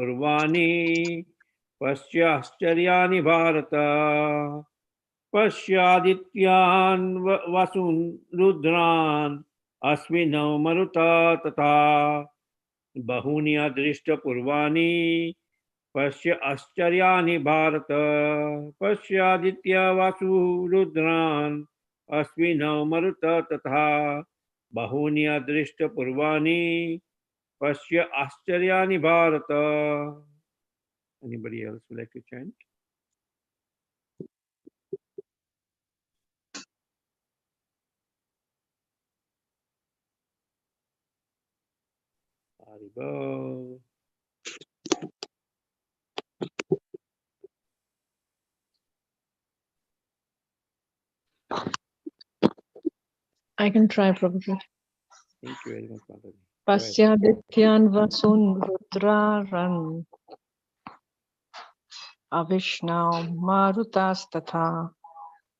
पूर्वाणि पश्याश्चर्याणि भारत पश्यादित्यान् वसून् रुद्रान् अश्विनौ मरुता तथा बहूनि अदृष्टपूर्वाणि पश्य आश्चर्याणि भारत पश्यादित्या वासु रुद्रान् अश्विनौ मरुत तथा बहूनि अदृष्टपूर्वाणि पश्य आश्चर्याणि Bharat. Anybody else would like to chant? Haribol. I can try, Prabhuji. Thank you very much, Mataji. Pasyadityan vasun rudraran avishnau marutas tatha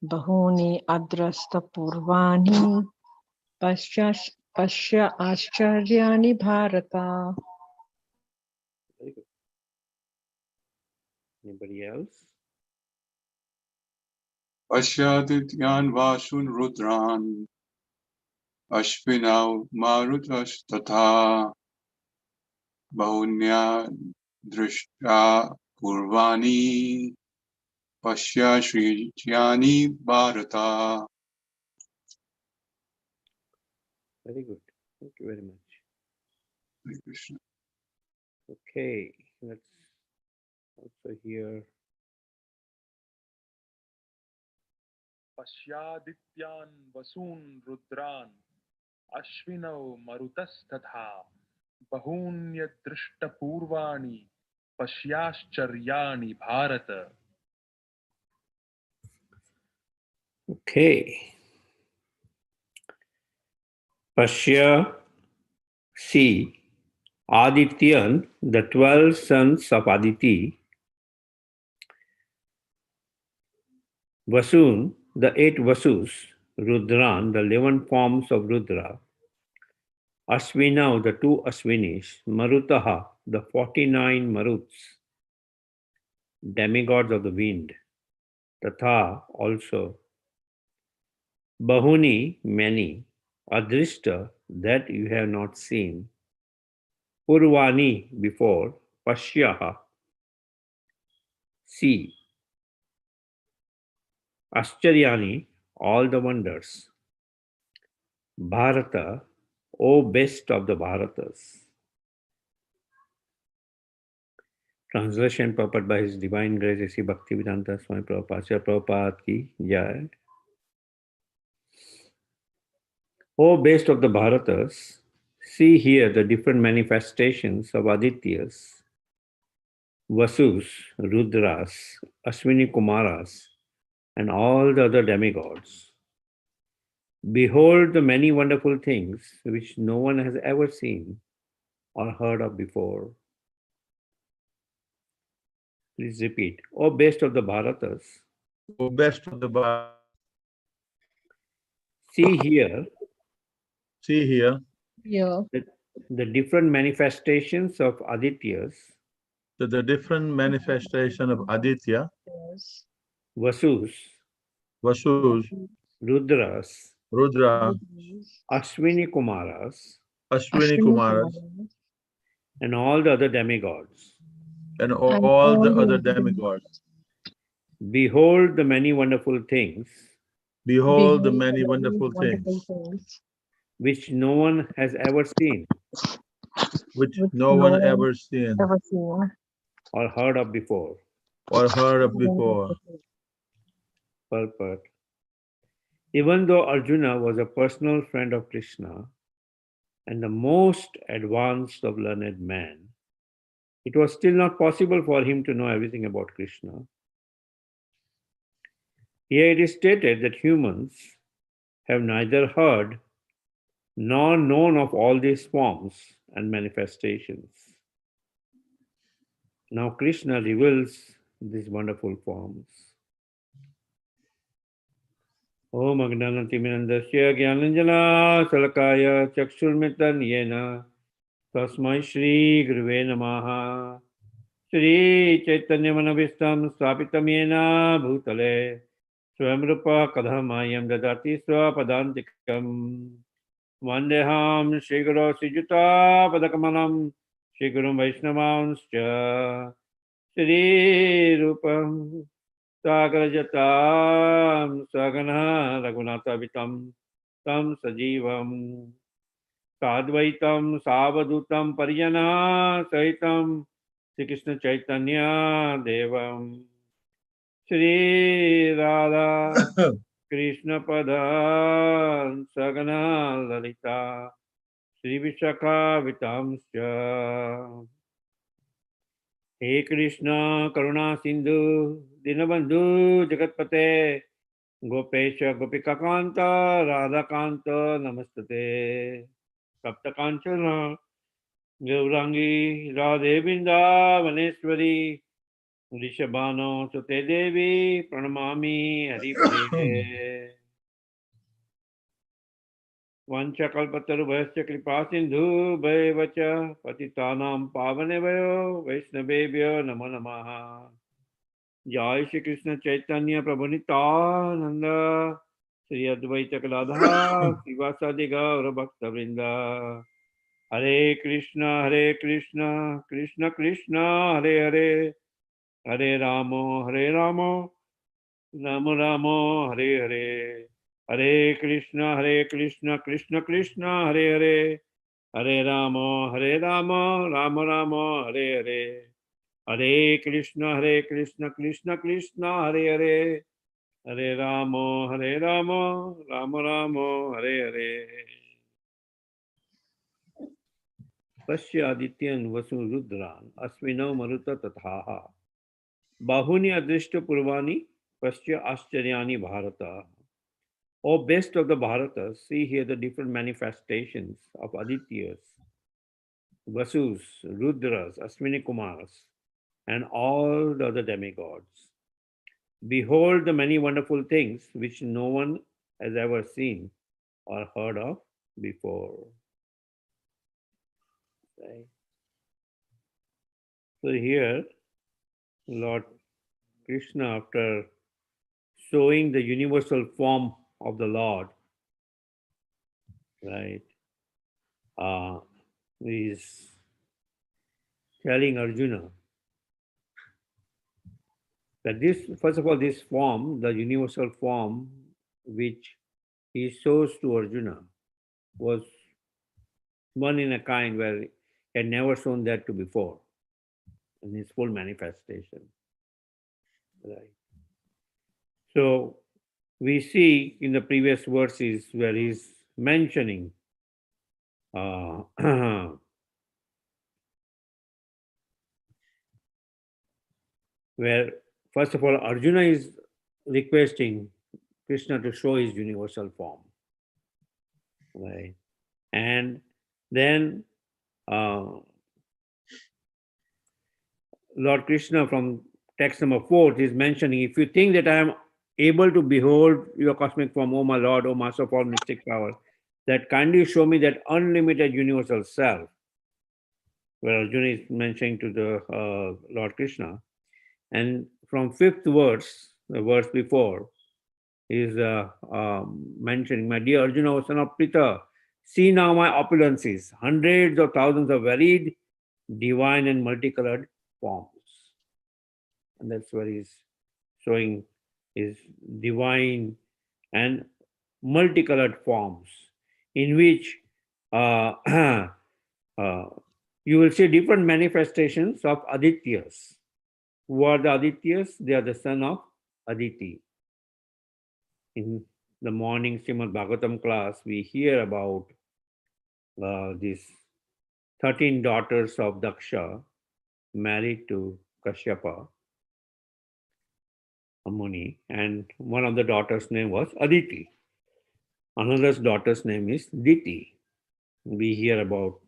bahuni adrasta purvani pasya ascharyani bharata. Very good. Anybody else? Pasyadityan vasun rudran Ashvinau marutas tatha bahunya drishta purvani pasya shrijyani bharata. Very good. Thank you very much. Hare Krishna. Okay, let's also hear. पश्यादित्यान् वसून् रुद्रान् अश्विनौ मरुतस्तथा बहून्यदृष्टपूर्वाणि पश्याश्चर्याणि Bharat. Okay. Pashya, see, Adityan, the 12 sons of Aditi, Vasun, the 8 Vasus, Rudran, the 11 forms of Rudra, Ashwinau, the 2 Ashwinis, Marutaha, the 49 Maruts, demigods of the wind, Tatha also, Bahuni, many, Adrishta, that you have not seen, Purvani, before, Pashyaha, see, Ashcharyani, all the wonders, Bharata, O best of the Bharatas. Translation purport by His Divine Grace A.C. Bhaktivedanta Swami Prabhupada. Srila Prabhupada ki jai. O best of the Bharatas, see here the different manifestations of Adityas, Vasus, Rudras, Ashwini Kumaras, and all the other demigods. Behold the many wonderful things which no one has ever seen or heard of before. Please repeat. O best of the Bharatas, O best of the Bharatas, see here see here Yeah. the different manifestations of Adityas, the different manifestation of Aditya, Yes. Vasus, Vasus, Rudras, Rudra, Ashwini Kumaras, Ashwini Kumaras, and all the other demigods. and all the other demigods. Behold the many wonderful things Behold the many wonderful things which no one has ever seen which no one ever seen or heard of before. or heard of before. Purport. Even though Arjuna was a personal friend of Krishna and the most advanced of learned men, it was still not possible for him to know everything about Krishna. Here it is stated that humans have neither heard nor known of all these forms and manifestations. Now Krishna reveals these wonderful forms. Om Agnanatimirandasya Gyananjana Salakaya Chakshurmitan Yena Tasmai Shri Guruve Namaha Shri Chaitanya Manavistam Swapitam Yena Bhutale Swam Rupa Kadhamayam Dadati Swapadantikam Vandeham Shri Guru Sijuta Padakamalam Shri Guru Vaishnavanscha Shri Rupam Sagrajatam Sagana Raghunathavitam Tam Sajivam Sadvaitam Savadutam Parijana Sahitam Shri Krishna Chaitanya Devam Shri Radha Krishna Pada Sagana Lalita Shri Vishakha Vitamscha He Krishna Karuna Sindhu Dinabandhu Jagatpate Gopesha Gopikakanta Radhakanta Namastate Saptakanchana Gaurangi Radhe Vrindavaneshwari Rishabhano Sute Devi Pranamami Haripriye Vanchakalpataru Bhasya Kripa Sindhu Bhayavacha Patitanam Pavanevyo Vaishnavebhyo Namo Namaha Jai Shri Krishna Chaitanya Prabhu Nityananda Shri Advaita Galadhara Srivasadi Gaura Bhakta Vrinda Hare Krishna, Krishna Krishna, Hare Hare, Hare Ramo, Ramo Ramo, Hare Hare. Hare Krishna, Krishna Krishna, Hare Hare, Hare Ramo, Ramo Ramo, Hare Hare. Hare Krishna, Krishna Krishna, Hare Hare, Hare Ramo, Ramo Ramo, Hare Hare. Pashya Adityan Vasu Rudran Asvino Maruta Tathaha Bahuni Adrishta Purvani Pashya Ashcharyani Bharata. O best of the Bharatas, see here the different manifestations of Adityas, Vasus, Rudras, Aswini Kumars, and all the other demigods. Behold the many wonderful things which no one has ever seen or heard of before. Right. So here, Lord Krishna, after showing the universal form of the Lord, right, is telling Arjuna that this, first of all, this form, the universal form which he shows to Arjuna, was one in a kind where he had never shown that to before in his full manifestation. Right. So we see in the previous verses where he's mentioning where first of all Arjuna is requesting Krishna to show his universal form, right? And then Lord Krishna from text number 4 is mentioning, if you think that I am able to behold your cosmic form, O my Lord, O Master of all mystic power, that kindly show me that unlimited universal self, where Arjuna is mentioning to the Lord Krishna. And from 5th verse, the verse before, is mentioning, my dear Arjuna, O son of Pritha, see now my opulences, hundreds of thousands of varied, divine and multicolored forms. And that's where he's showing his divine and multicolored forms, in which you will see different manifestations of Adityas. Who are the Adityas? They are the son of Aditi. In the morning Srimad Bhagavatam class, we hear about these 13 daughters of Daksha married to Kashyapa, a Muni, and one of the daughters' name was Aditi. Another daughter's name is Diti. We hear about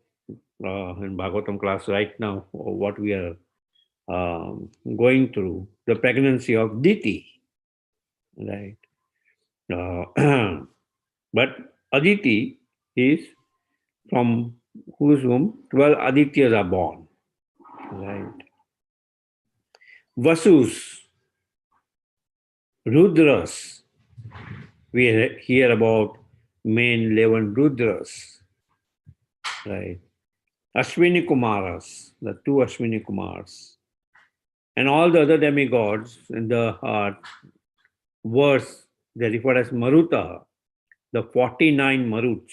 in Bhagavatam class right now what we are going through, the pregnancy of Diti, right? But Aditi is from whose womb 12 Adityas are born, right? Vasus, Rudras. We hear about main 11 Rudras, right? Ashwini Kumaras, the two Ashwini Kumars, and all the other demigods in the verse they refer as Maruta, the 49 Maruts,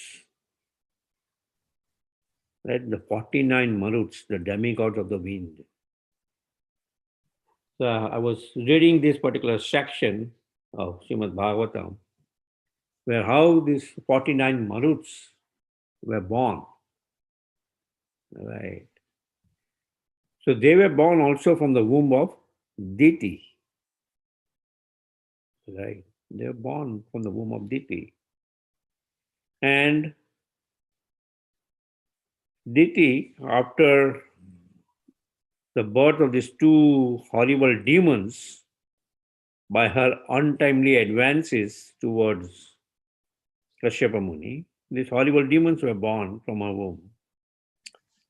right? The 49 Maruts, the demigods of the wind. So I was reading this particular section of Srimad Bhagavatam, where how these 49 Maruts were born, right? So they were born also from the womb of Diti, right? They were born from the womb of Diti. And Diti, after the birth of these two horrible demons, by her untimely advances towards Kashyapa Muni, these horrible demons were born from her womb.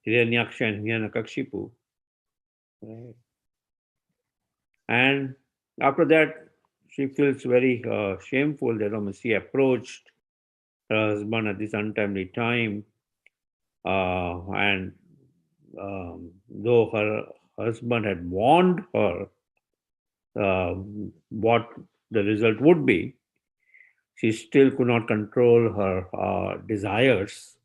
Hiranyaksha and Hiranyakashipu. Right? And after that, she feels very shameful that she approached her husband at this untimely time. And though her husband had warned her what the result would be, she still could not control her desires.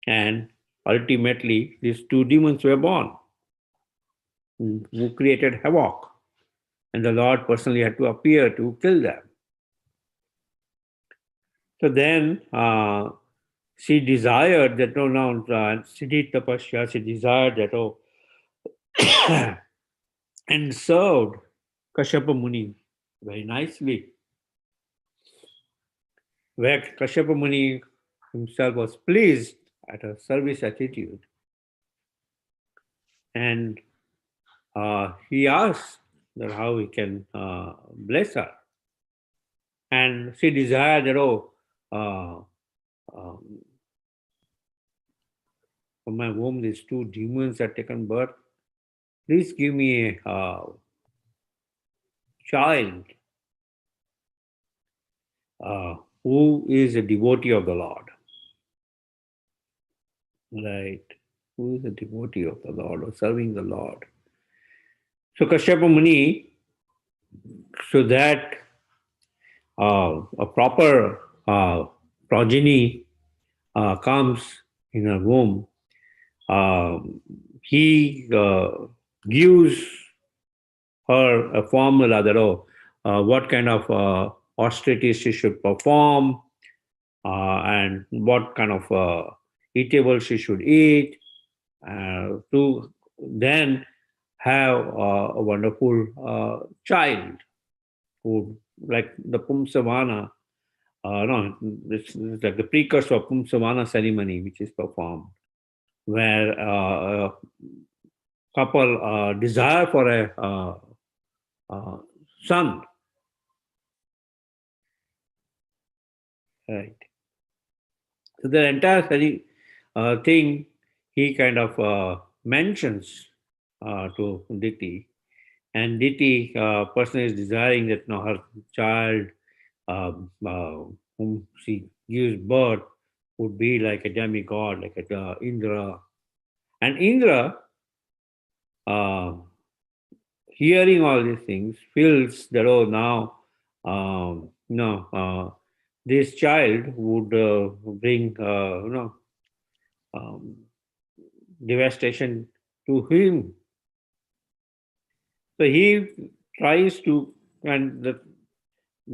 And ultimately, these two demons were born, who created havoc. And the Lord personally had to appear to kill them. So then she desired that, she did tapasya, she desired that, and served Kashyapa Muni very nicely. Where Kashyapa Muni himself was pleased at her service attitude. And he asked that how he can bless her. And she desired that, from my womb these two demons had taken birth. Please give me a child who is a devotee of the Lord. Right? Who is a devotee of the Lord or serving the Lord. So Kashyapa Muni, so that a proper progeny comes in her womb, he gives her a formula that, what kind of austerities she should perform, and what kind of eatables she should eat, to then have a wonderful child who, like the Pumsavana, it's like the precursor of Pumsavana ceremony, which is performed, where a couple desire for a son, right? So the entire thing he kind of mentions to Diti, and Diti person is desiring that her child whom she gives birth would be like a demigod, like a Indra. And Indra, hearing all these things, feels that, now this child would bring um, devastation to him. So he tries to, and the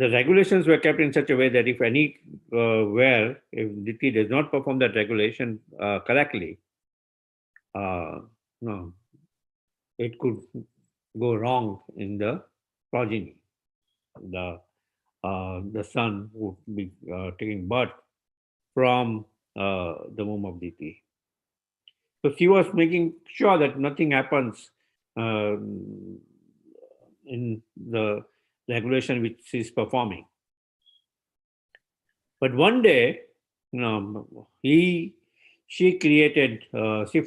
regulations were kept in such a way that if if Diti does not perform that regulation correctly, no, it could go wrong in the progeny. The son would be taking birth from the womb of Diti. So she was making sure that nothing happens in the regulation which she is performing. But one day, she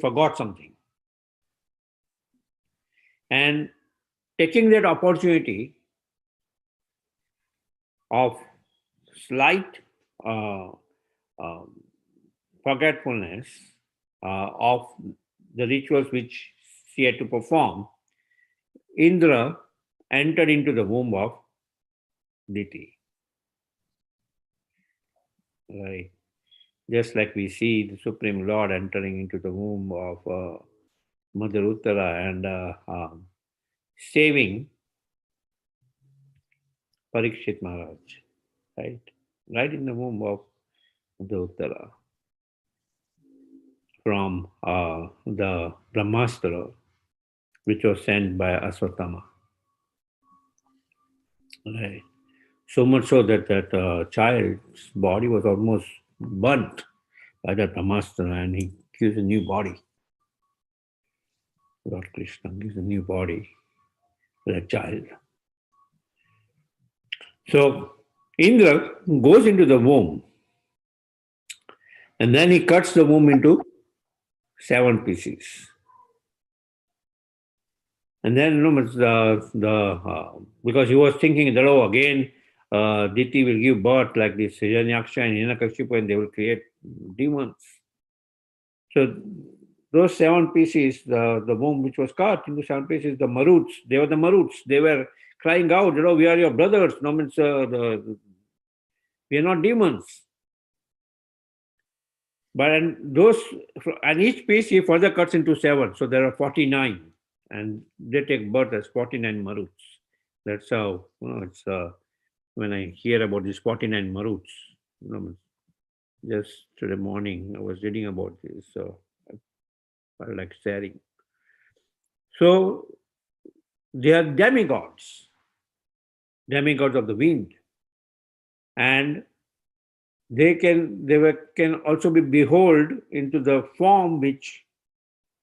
forgot something. And taking that opportunity of slight uh, um, forgetfulness of the rituals which she had to perform, Indra entered into the womb of Diti. Right. Just like we see the Supreme Lord entering into the womb of Mother Uttara and saving Parikshit Maharaj, right? Right in the womb of Mother Uttara from the Brahmastra, which was sent by Aswatthama, right? So much so that that child's body was almost burnt by that Brahmastra, and he gives a new body. Lord Krishna gives a new body to that child. So Indra goes into the womb and then he cuts the womb into 7 pieces. And then because he was thinking that, oh, again, Diti will give birth like this Hiranyaksha and Hiranyakashipu, and they will create demons. So those 7 pieces, the womb which was cut into 7 pieces, the Maruts, they were the Maruts. They were crying out, we are your brothers. No means we are not demons. But and each piece he further cuts into 7. So there are 49. And they take birth as 49 Maruts. That's how, it's when I hear about these 49 Maruts, just today morning I was reading about this, so I like sharing. So they are demigods of the wind, and they can also be behold into the form which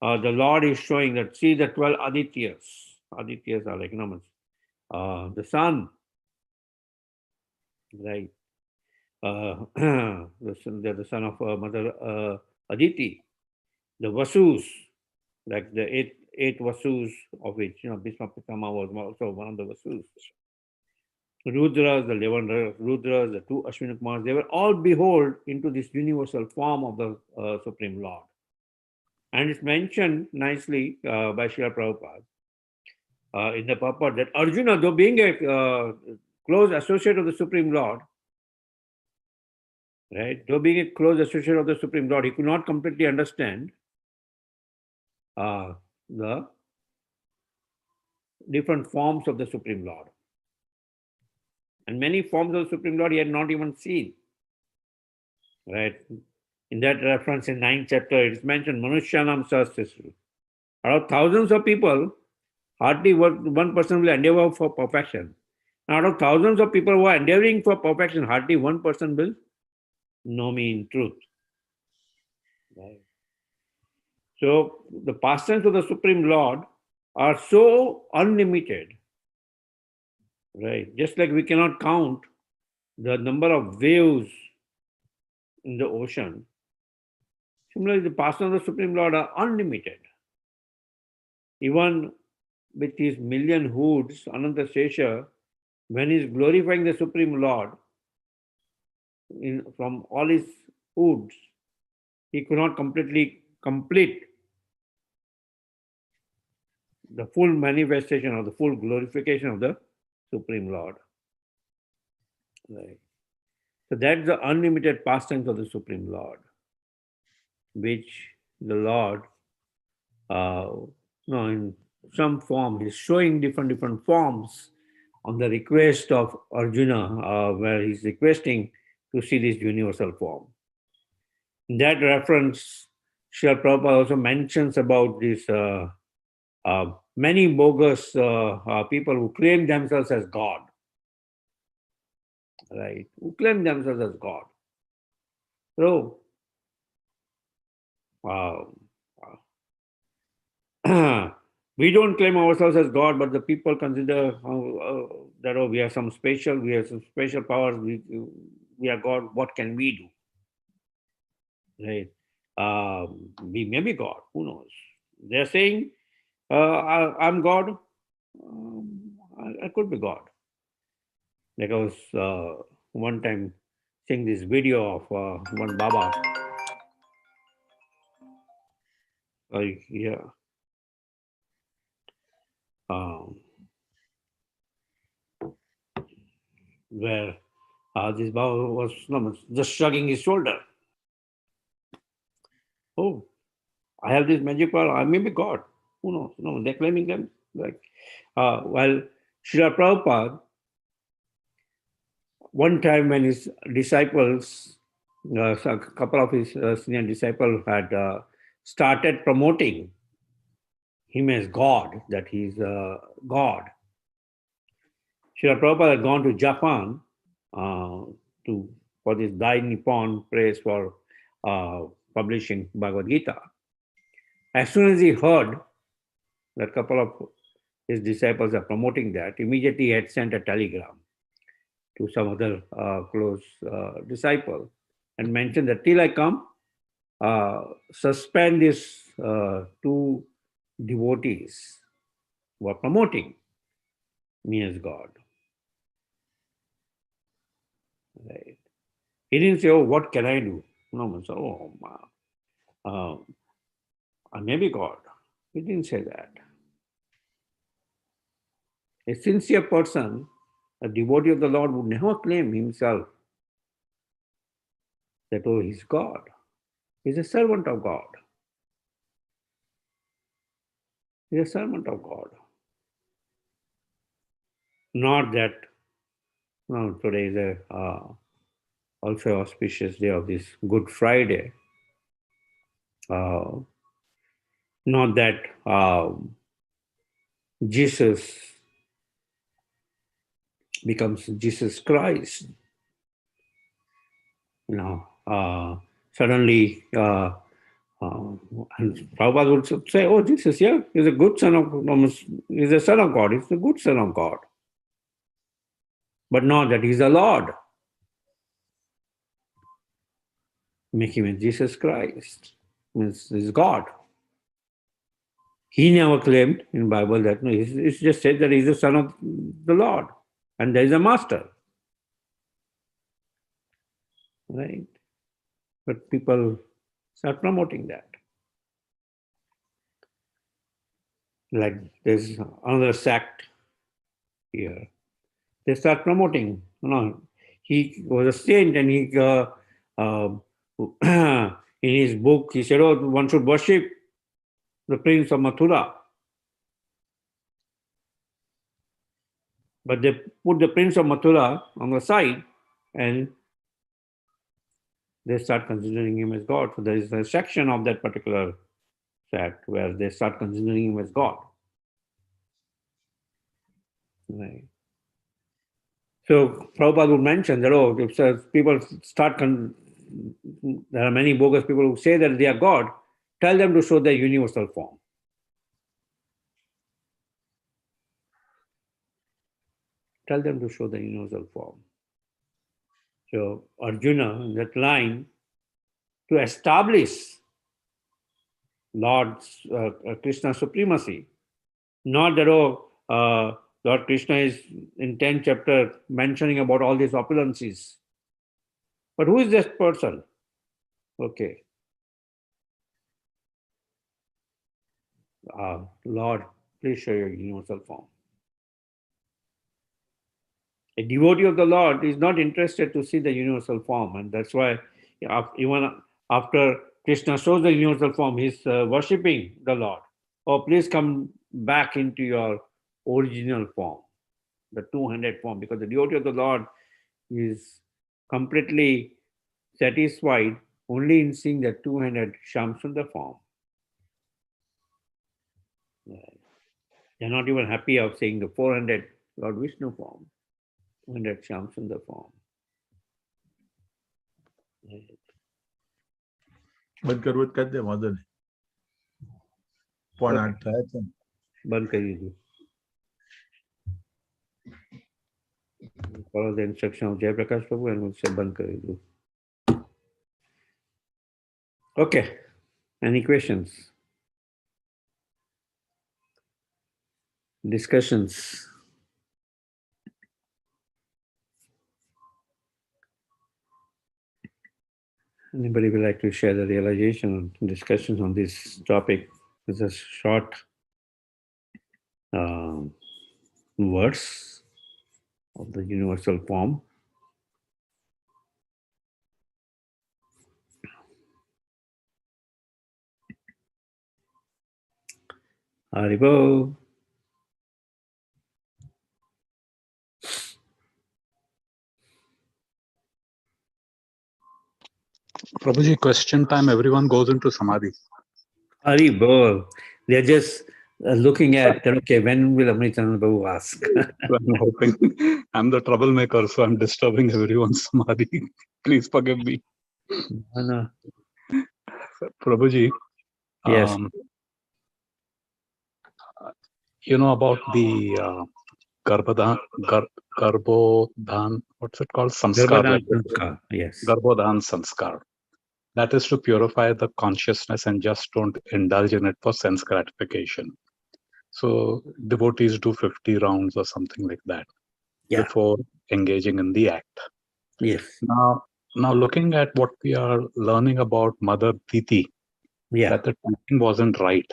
the Lord is showing. That see the 12 Adityas. Adityas are like the sun, right? They're the son of Mother Aditi, the Vasus, like the eight Vasus, of which Bhishma Pitama was also one of the Vasus. Rudras, the 11 Rudras, the 2 Ashwini Kumars, they were all behold into this universal form of the Supreme Lord. And it's mentioned nicely by Srila Prabhupada in the purport that Arjuna, though being a close associate of the Supreme Lord, right, though being a close associate of the Supreme Lord, he could not completely understand the different forms of the Supreme Lord. And many forms of the Supreme Lord he had not even seen. Right? In that reference in 9th chapter, it is mentioned, Manushyanam Sahasrasru. Out of thousands of people, hardly one person will endeavor for perfection. Out of thousands of people who are endeavoring for perfection, hardly one person will know me in truth. Right? So the pastimes of the Supreme Lord are so unlimited, right? Just like we cannot count the number of waves in the ocean, similarly, the pastimes of the Supreme Lord are unlimited. Even with his million hoods, Ananta Sesha, when he is glorifying the Supreme Lord from all his hoods, he could not completely complete the full manifestation or the full glorification of the Supreme Lord. Right. So that's the unlimited pastimes of the Supreme Lord, which the Lord, in some form, is showing different forms on the request of Arjuna, where he's requesting to see this universal form. In that reference, Srila Prabhupada also mentions about this many bogus people who claim themselves as God, right? Who claim themselves as God. So, we don't claim ourselves as God, but the people consider that we have some special powers. We are God. What can we do? Right? We may be God. Who knows? They're saying I'm God. I could be God. Like I was one time seeing this video of one Baba. Yeah. Um, where this Baba was just shrugging his shoulder. Oh, I have this magic power. I may be God. Who knows? No, they're claiming them. Like, while Srila Prabhupada, one time when his disciples, so a couple of his senior disciples had started promoting him as God, that he's God. Srila Prabhupada had gone to Japan to for this Dai Nippon Press for publishing Bhagavad Gita. As soon as he heard that couple of his disciples are promoting that, immediately he had sent a telegram to some other close disciple and mentioned that till I come, suspend these two devotees who are promoting me as God. Right? He didn't say, oh, what can I do? No, so, I may be God. He didn't say that. A sincere person, a devotee of the Lord, would never claim himself that, oh, he's God. He's a servant of God. He's a servant of God. Not that, no, today is a, also auspicious day of this Good Friday. Not that Jesus becomes Jesus Christ. Suddenly, and Prabhupada would say, oh, Jesus, yeah, he's a good son of, he's a son of God, he's a good son of God. But not that he's a Lord. Make him as Jesus Christ. Means he's God. He never claimed in Bible that, no, it's just said that he's the son of the Lord. And there is a master. Right? But people start promoting that. Like there's another sect here. They start promoting, he was a saint and he, in his book, he said, oh, one should worship the prince of Mathura. But they put the prince of Mathura on the side and they start considering him as God. So there is a section of that particular sect where they start considering him as God. Right. So Prabhupada would mention that, oh, if people start, there are many bogus people who say that they are God, tell them to show their universal form. Tell them to show the universal form. So Arjuna, in that line, to establish Lord Krishna's supremacy, not that, Lord Krishna is in 10th chapter mentioning about all these opulences. But who is this person? Okay. Lord, please show your universal form. A devotee of the Lord is not interested to see the universal form, and that's why even after Krishna shows the universal form, he's worshipping the Lord. Oh, please come back into your original form, the two-handed form, because the devotee of the Lord is completely satisfied only in seeing the two-handed Shamsundar form. They're not even happy of seeing the four-handed Lord Vishnu form. And that Shamsundar form. બંધ કરવું જ કરી દે વાંધો નહીં. પણ 8 થાય છે. બંધ કરી દીધું. Follow the instruction of Jayaprakash Prabhu and we'll say બંધ કરી દીધું. Okay. Any questions? discussions. Anybody would like to share the realization or discussions on this topic? It's a short verse of the universal form. Haribo. Prabhuji, question time, everyone goes into Samadhi. Haribo. They're just looking at, okay, when will Amritanand Babu ask? I'm hoping I'm the troublemaker, so I'm disturbing everyone's Samadhi. Please forgive me. No. Prabhuji, Yes. you know about the Garbhodhan, what's it called? Samskar. Garbhodhan Sanskar, yes. Garbhodhan Sanskar. That is to purify the consciousness and just don't indulge in it for sense gratification. So devotees do 50 rounds or something like that before engaging in the act. Yes. Now looking at what we are learning about Mother Diti, that the timing wasn't right.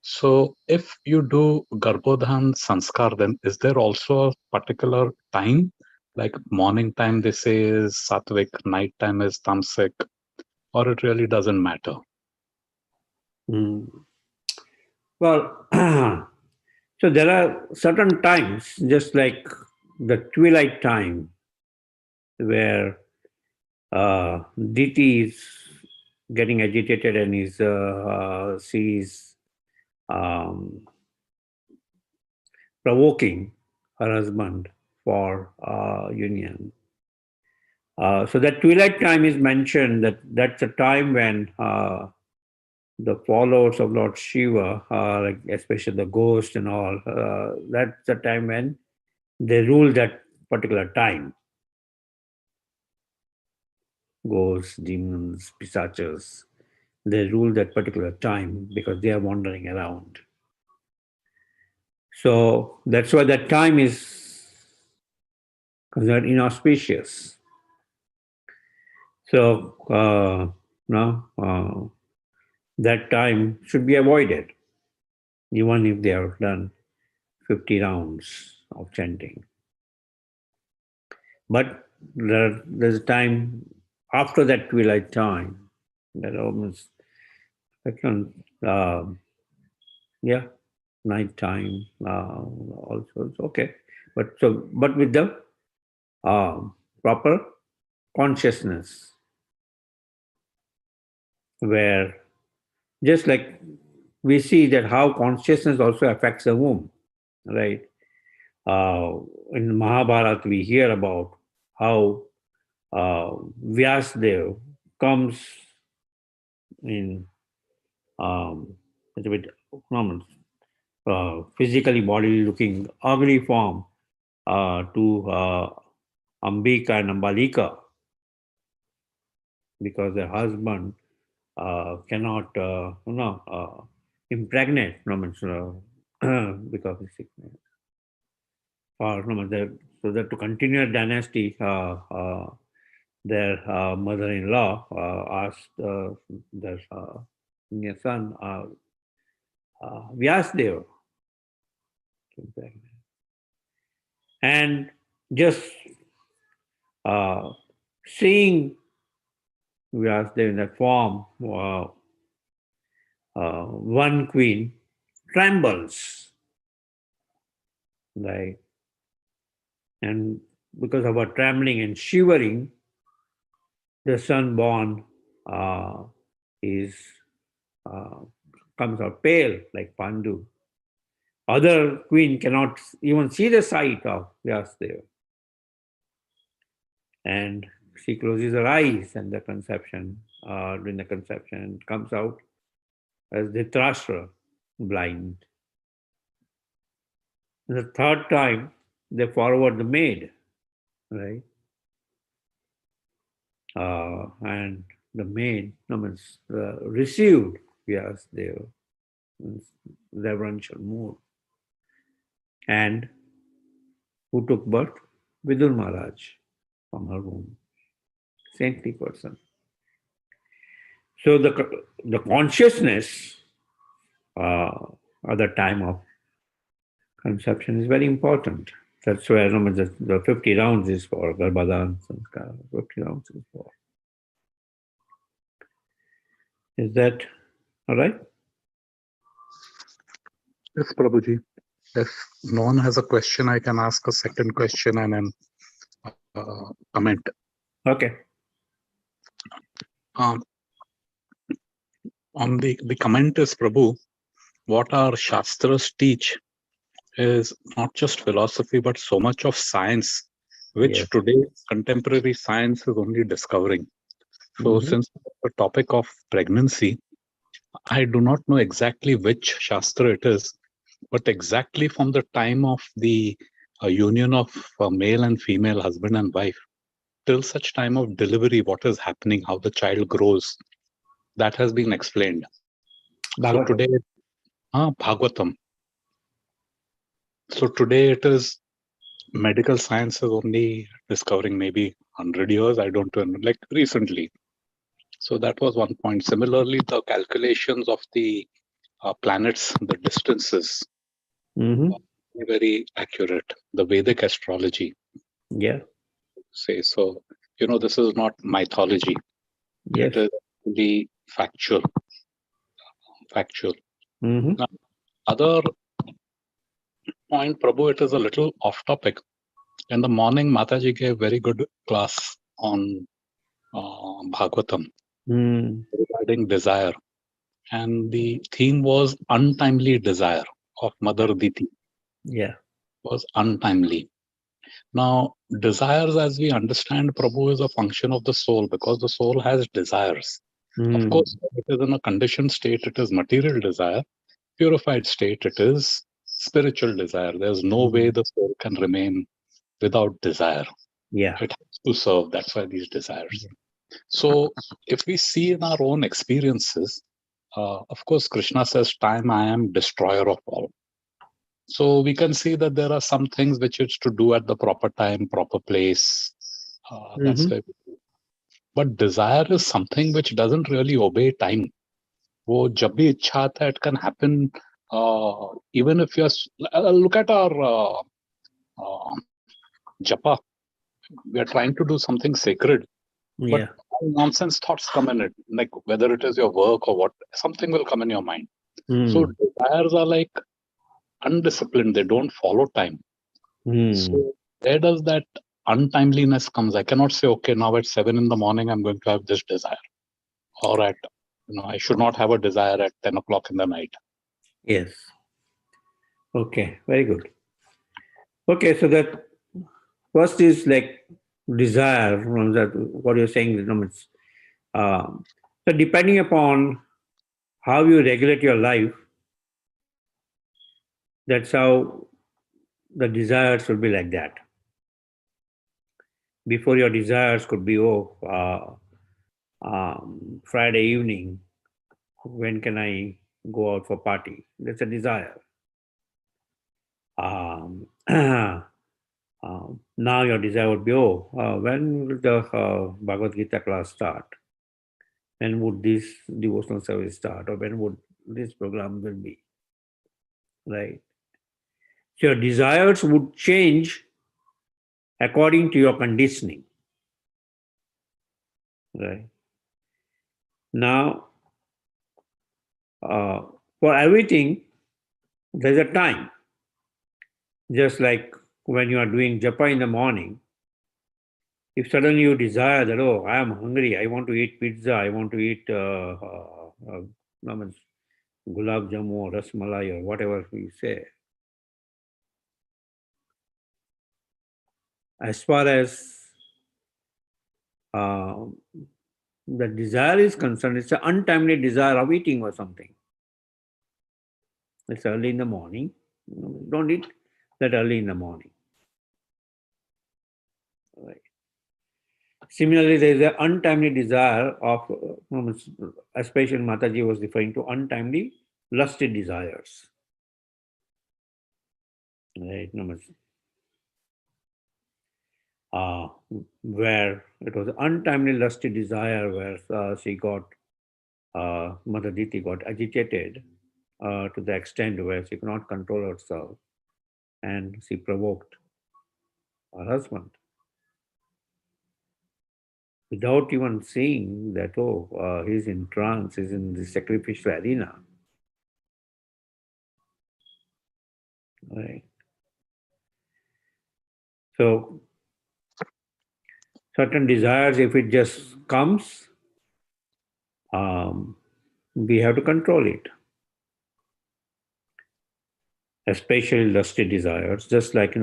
So if you do Garbhodhan Sanskar, then is there also a particular time? Like morning time they say is Satvik, night time is Tamsik, or it really doesn't matter? Well, so there are certain times, just like the twilight time, where Diti is getting agitated and she's provoking her husband for union. So that twilight time is mentioned, that's a time when the followers of Lord Shiva, like especially the ghost and all, that's the time when they rule that particular time. Ghosts, demons, pisachas, they rule that particular time because they are wandering around. So that's why that time is considered inauspicious. So that time should be avoided, even if they have done 50 rounds of chanting. But there's a time after that twilight time, that almost, night time also it's okay. But with the proper consciousness, where just like we see that how consciousness also affects the womb, right? In Mahabharata, we hear about how Vyasdev comes in a bit physically body looking ugly form to Ambika and Ambalika, because their husband cannot impregnate because of sickness. So that to continue a dynasty, their mother-in-law asked their son Vyasdev to impregnate. And just seeing Vyasdev in that form, one queen trembles, right? And because of her trembling and shivering, the son born comes out pale like Pandu. Other queen cannot even see the sight of Vyasdev. And she closes her eyes and during the conception, comes out as Dhritarashtra, blind. And the third time, they forward the maid, right? And the maid received Vyasdev, reverential mood. And who took birth? Vidur Maharaj from her womb. Saintly person. So the consciousness at the time of conception is very important. That's why the 50 rounds is for Garbhadan Sanskar. 50 rounds is for. Is that all right? Yes, Prabhuji. If no one has a question, I can ask a second question and then comment. Okay. On the comment is, Prabhu, what our Shastras teach is not just philosophy, but so much of science, which Yes. today contemporary science is only discovering. So since the topic of pregnancy, I do not know exactly which Shastra it is, but exactly from the time of the union of male and female, husband and wife, till such time of delivery, what is happening, how the child grows, that has been explained. So today, Bhagavatam. So today it is medical science is only discovering maybe 100 years, I don't know, like recently. So that was one point. Similarly, the calculations of the planets, the distances, very accurate. The Vedic astrology. Yeah. Say so. This is not mythology. Yes. It is really factual. Now, other point, Prabhu, it is a little off topic. In the morning, Mataji gave very good class on Bhagavatam regarding desire. And the theme was untimely desire of Mother Diti. Yeah. Was untimely. Now, desires, as we understand, Prabhu, is a function of the soul because the soul has desires. Of course, it is in a conditioned state, it is material desire. Purified state, it is spiritual desire. There's no way the soul can remain without desire. Yeah. It has to serve. That's why these desires. So, if we see in our own experiences, of course, Krishna says, time I am destroyer of all. So we can see that there are some things which is to do at the proper time, proper place. That's why. But desire is something which doesn't really obey time. वो जब भी इच्छा आता है, it can happen even if you're. Look at our japa. We are trying to do something sacred, but nonsense thoughts come in it. Like whether it is your work or what, something will come in your mind. So desires are like undisciplined. They don't follow time. So where does that untimeliness comes? I cannot say, okay, now at 7 in the morning, I'm going to have this desire. Or at, I should not have a desire at 10 o'clock in the night. Yes. Okay, very good. Okay, so that first is like desire, what you're saying, so depending upon how you regulate your life, that's how the desires will be like that. Before your desires could be, Friday evening, when can I go out for party? That's a desire. Now your desire would be, when will the Bhagavad Gita class start? When would this devotional service start? Or when would this program will be? Right? So your desires would change according to your conditioning. Right? Now, for everything, there's a time. Just like when you are doing japa in the morning, if suddenly you desire that, I am hungry, I want to eat pizza, I want to eat gulab jamun or rasmalai or whatever you say. As far as the desire is concerned, it's an untimely desire of eating or something. It's early in the morning. Don't eat that early in the morning. Right. Similarly, there is an untimely desire of, especially Mataji was referring to untimely lusted desires. right? Where it was untimely lusty desire, where Mother Diti got agitated to the extent where she could not control herself, and she provoked her husband without even seeing that, he's in trance, he's in the sacrificial arena. Right. So certain desires, if it just comes, we have to control it. Especially lusty desires, just like,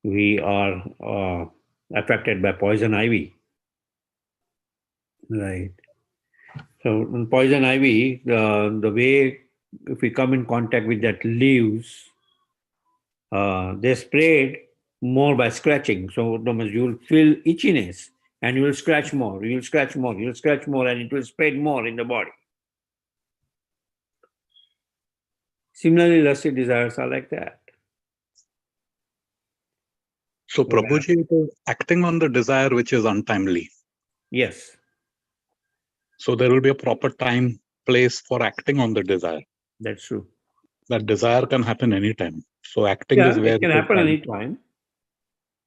we are affected by poison ivy. Right. So in poison ivy, the way, if we come in contact with that leaves, they spread more by scratching. So you will feel itchiness and you will scratch more, you will scratch more, you will scratch more, and it will spread more in the body. Similarly, lusty desires are like that. So, Prabhuji, it is acting on the desire which is untimely. Yes. So there will be a proper time, place for acting on the desire. That's true. That desire can happen anytime. So acting is where it can happen anytime.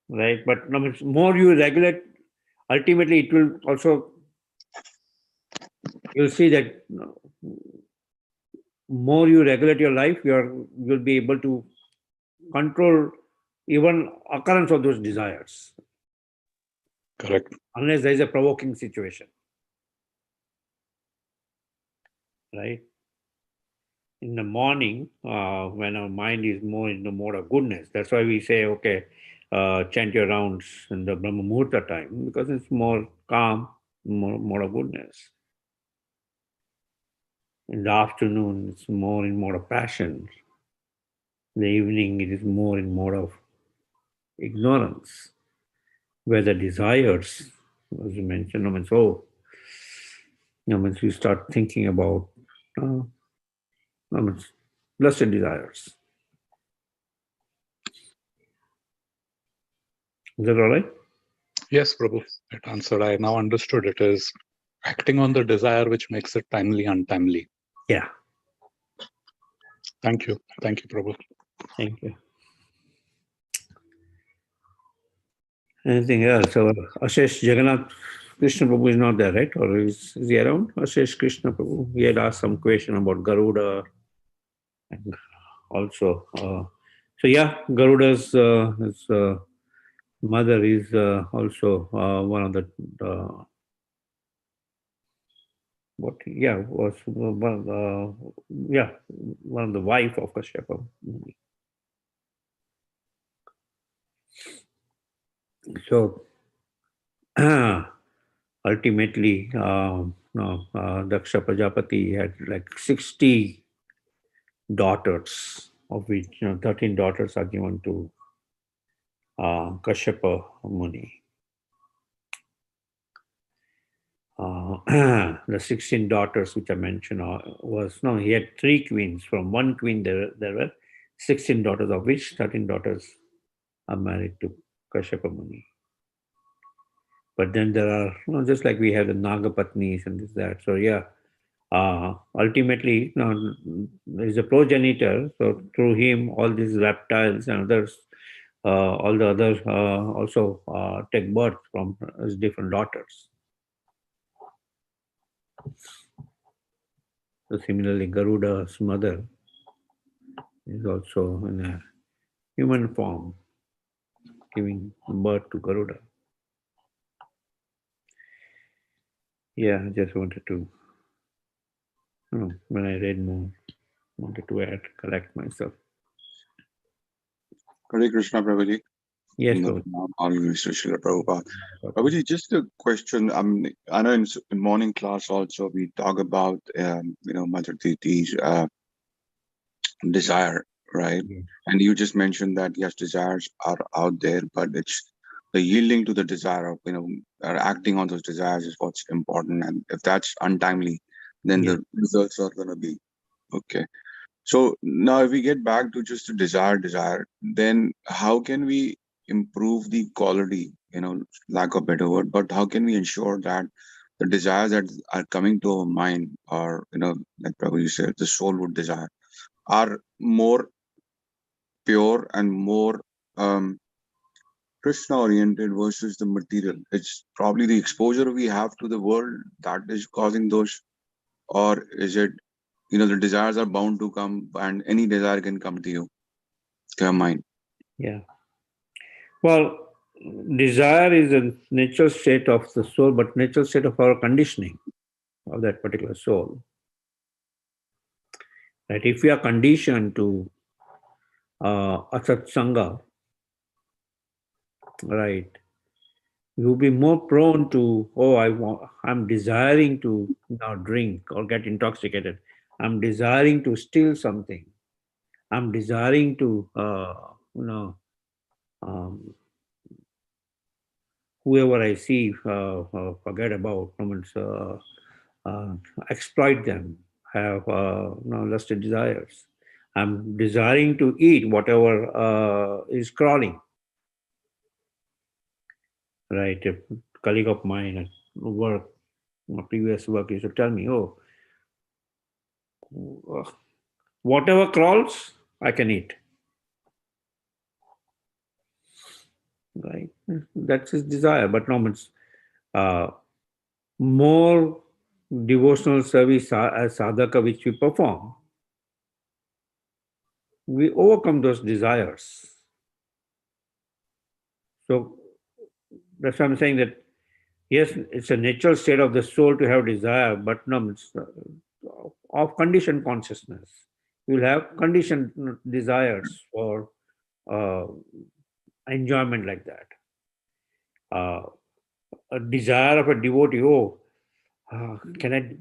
Right. But more you regulate, ultimately it will also, you'll see that more you regulate your life, you'll be able to control even occurrence of those desires. Correct. Unless there is a provoking situation. Right? In the morning, when our mind is more in the mode of goodness, that's why we say, okay, chant your rounds in the Brahma Muhurta time, because it's more calm, more mode of goodness. In the afternoon, it's more in mode of passion. In the evening, it is more in mode of ignorance, where the desires, as you mentioned, you start thinking about lusty desires. Is that all right? Yes, Prabhu. It answered. I now understood it is acting on the desire which makes it timely, untimely. Yeah. Thank you. Thank you, Prabhu. Thank you. Anything else? So Ashish Jagannath Krishna Prabhu is not there, right? Or is he around? Ashish Krishna Prabhu. He had asked some question about Garuda. And also, Garuda's his, mother is also one of the was one of the wife of Kashyapa. So ultimately, Daksha Prajapati had like 60 daughters, of which 13 daughters are given to Kashyapa Muni. The 16 daughters which I mentioned he had 3 queens. From one queen there were 16 daughters, of which 13 daughters are married to Kashyapa Muni. But then there are, just like we have the Nagapatnis and this, that. So ultimately, there is a progenitor. So through him, all these reptiles and others, all the others also take birth from his different daughters. So similarly, Garuda's mother is also in a human form, giving birth to Garuda. Yeah, I just wanted to, when I read more, wanted to collect myself. Hare Krishna, Prabhuji. Yes, Prabhupada. Prabhuji, just a question. I know in morning class also we talk about, Mother Diti's desire, right? Yeah. And you just mentioned that, yes, desires are out there, but it's the yielding to the desire of, or acting on those desires is what's important. And if that's untimely, then the results are going to be okay. So now if we get back to just a desire, then how can we improve the quality, lack of better word, but how can we ensure that the desires that are coming to our mind, or, like Prabhuji said, the soul would desire, are more pure and more Krishna oriented versus the material? It's probably the exposure we have to the world that is causing those, or is it, the desires are bound to come, and any desire can come to you, to your mind? Yeah. Well, desire is a natural state of the soul, but natural state of our conditioning of that particular soul. Right? If we are conditioned to asat sangha, right, you'll be more prone to, I'm desiring to now drink or get intoxicated. I'm desiring to steal something. I'm desiring to, um, whoever I see, forget about, exploit them, have lusted desires. I'm desiring to eat whatever is crawling. Right, a colleague of mine at work, my previous work, used to tell me, whatever crawls, I can eat. Right, that's his desire. But no, it's more devotional service as sadhaka which we perform, we overcome those desires. So that's why I'm saying that, yes, it's a natural state of the soul to have desire, but no, it's of conditioned consciousness. You'll have conditioned desires for enjoyment like that. A desire of a devotee, can I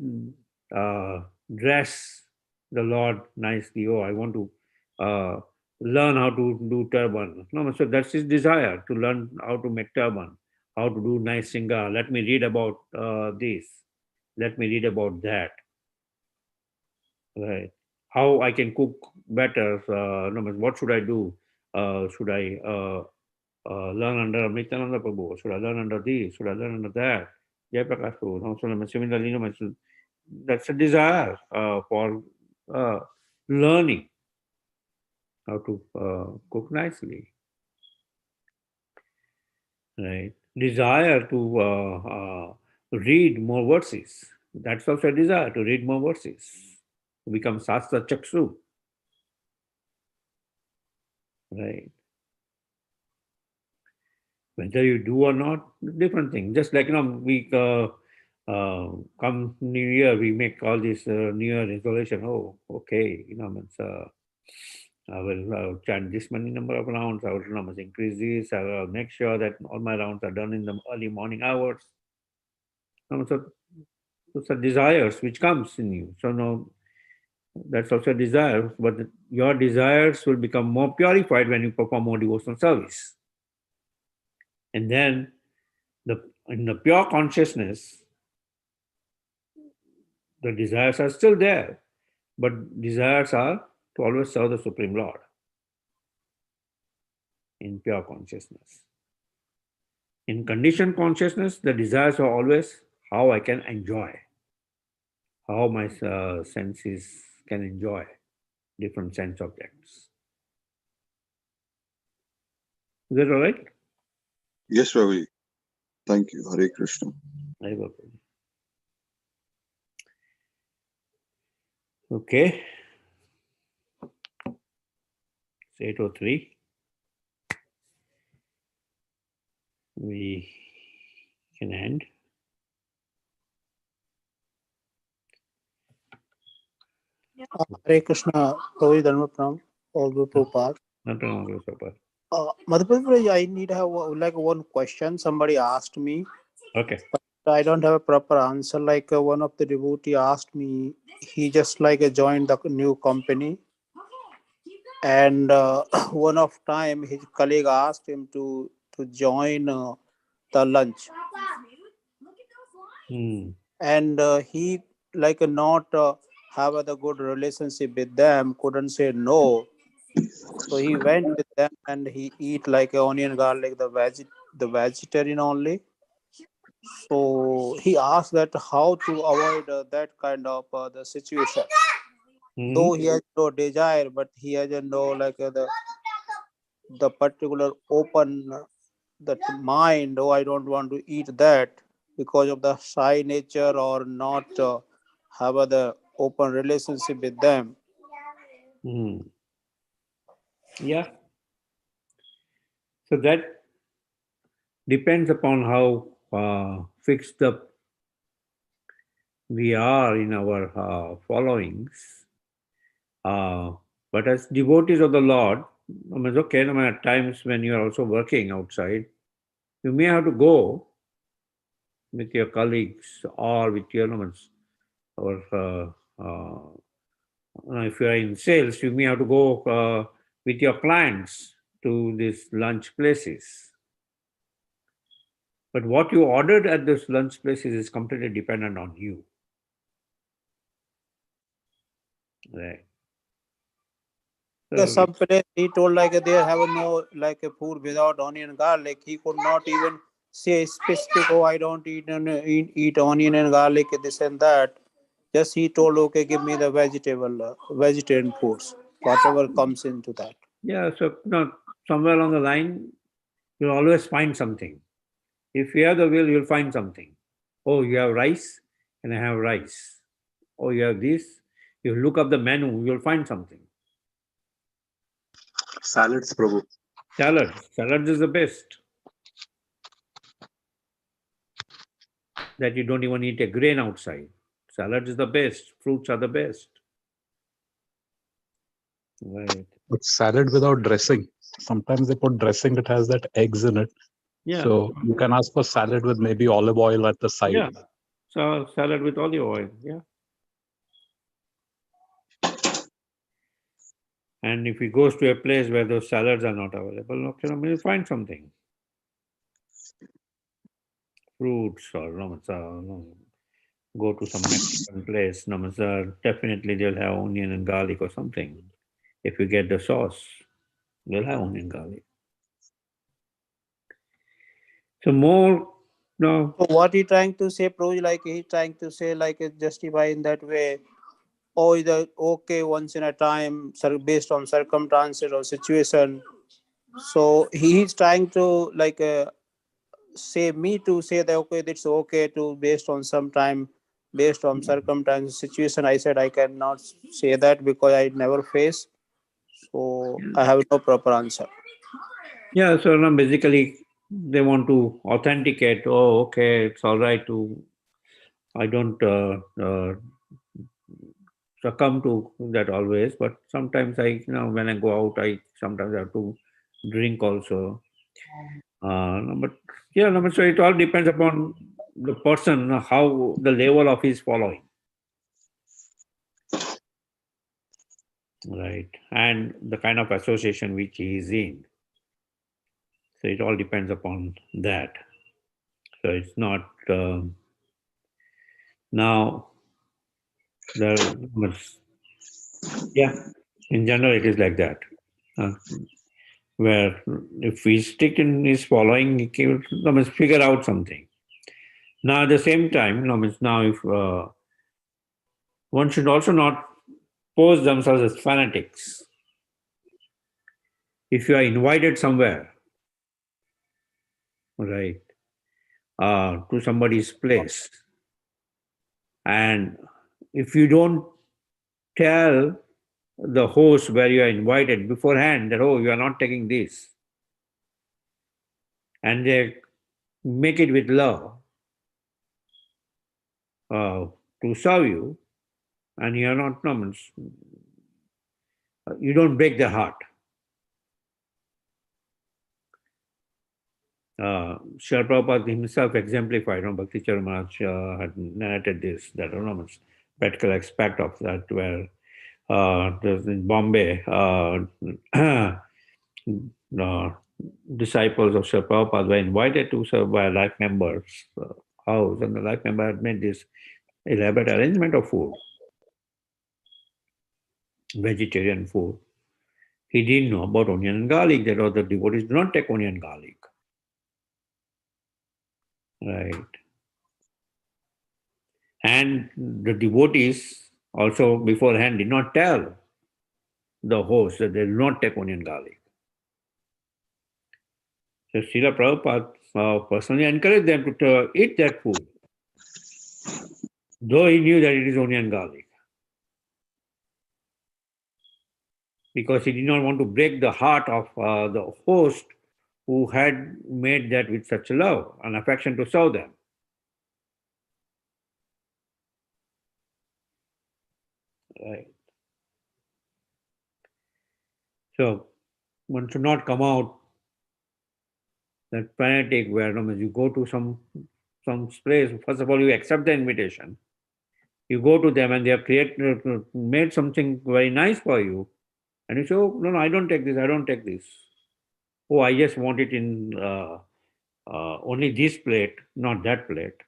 dress the Lord nicely? I want to learn how to do turban. No, so that's his desire, to learn how to make turban, how to do nice singha. Let me read about this. Let me read about that. Right. How I can cook better. What should I do? Should I learn under Nityananda Prabhu? Should I learn under this? Should I learn under that? Jai Prakash Prabhu. So similarly, that's a desire for learning how to cook nicely. Right. Desire to read more verses. That's also a desire, to read more verses, to become Sastra Chaksu. Right. Whether you do or not, different thing. Just like, we come New Year, we make all this New Year resolution. Okay, I will chant this many number of rounds. I will increase this. I will make sure that all my rounds are done in the early morning hours. So those are desires which comes in you. So now that's also a desire, but your desires will become more purified when you perform more devotional service. And then in the pure consciousness, the desires are still there, but desires are to always serve the Supreme Lord in pure consciousness. In conditioned consciousness, the desires are always how I can enjoy, how my senses can enjoy different sense objects. Is that all right? Yes, Ravi. Thank you. Hare Krishna. I will. Okay. It's 8:03. We can end. Hare Krishna, Prabhuji Dharmapram, all the Prabhupada. Madhupati, I need to have one question. Somebody asked me. Okay. But I don't have a proper answer. One of the devotee asked me, he just joined the new company. And one of time his colleague asked him to join the lunch. And he not have a good relationship with them, couldn't say no. So he went with them and he eat like a onion garlic, the vegetarian only. So he asked that how to avoid that kind of the situation. Mhm. Though he has no desire, but he has a no like the particular open that mind. Oh, I don't want to eat that because of the shy nature or not have the open relationship with them. Mhm. Yeah. So that depends upon how fixed up we are in our followings. But as devotees of the Lord, I mean, okay, no matter at times when you are also working outside, you may have to go with your colleagues or with your, or if you are in sales, you may have to go with your clients to these lunch places. But what you ordered at those lunch places is completely dependent on you. Right. There's So, some place he told like they have no like a food without onion garlic. He could not even say specific. Oh, I don't eat onion and garlic. This and that. Just he told, okay, give me the vegetarian foods, whatever comes into that. yeah, so somewhere along the line, you'll always find something. If you have the will, you'll find something. Oh, you have rice, and I have rice. Oh, you have this. You look up the menu, you'll find something. Salads, Prabhu. Salads. Salads is the best. That you don't even eat a grain outside. Salad is the best. Fruits are the best. Right. But salad without dressing. Sometimes they put dressing that has that eggs in it. Yeah. So you can ask for salad with maybe olive oil at the side. Yeah. So salad with olive oil. Yeah. And if he goes to a place where those salads are not available, okay, we'll find something. Fruits or go to some Mexican place. Definitely they'll have onion and garlic or something. If you get the sauce, they'll have onion garlic. So more, no, So what he trying to say, Proj, like he trying to say like justify in that way. Oh, is that okay once in a time, based on circumstances or situation. So he is trying to like say me to say that okay, it's okay to based on some time, based on circumstance situation. I said I cannot say that because I never face. So I have no proper answer. yeah. So now basically they want to authenticate. Oh, okay, it's all right to. I don't succumb to that always, but sometimes when I go out, I sometimes have to drink also. No, but yeah, no, but so it all depends upon the person, how the level of his following, right, and the kind of association which he is in. So it all depends upon that. So it's not now there. Yeah, in general, it is like that. Where if we stick in his following, he can figure out something. Now, at the same time, now if one should also not pose themselves as fanatics. If you are invited somewhere, right, to somebody's place, and if you don't tell the host where you are invited beforehand that, oh, you are not taking this, and they make it with love to serve you, and you are not, you don't break their heart. Srila Prabhupada himself exemplified, Bhakti Charanmaharaj had narrated this, that particular aspect of that, where in Bombay, disciples of Srila Prabhupada were invited to serve by a life member's house, and the life member had made this elaborate arrangement of food. vegetarian food. He didn't know about onion and garlic, that other devotees do not take onion and garlic. Right. And the devotees also beforehand did not tell the host that they do not take onion and garlic. So Srila Prabhupada personally encouraged them to eat that food, though he knew that it is onion and garlic. Because he did not want to break the heart of the host who had made that with such love and affection to serve them. Right. So one should not come out that fanatic where you go to some place. First of all, you accept the invitation. You go to them and they have made something very nice for you, and you say, "Oh no, I don't take this. I don't take this. Oh, I just want it in only this plate, not that plate."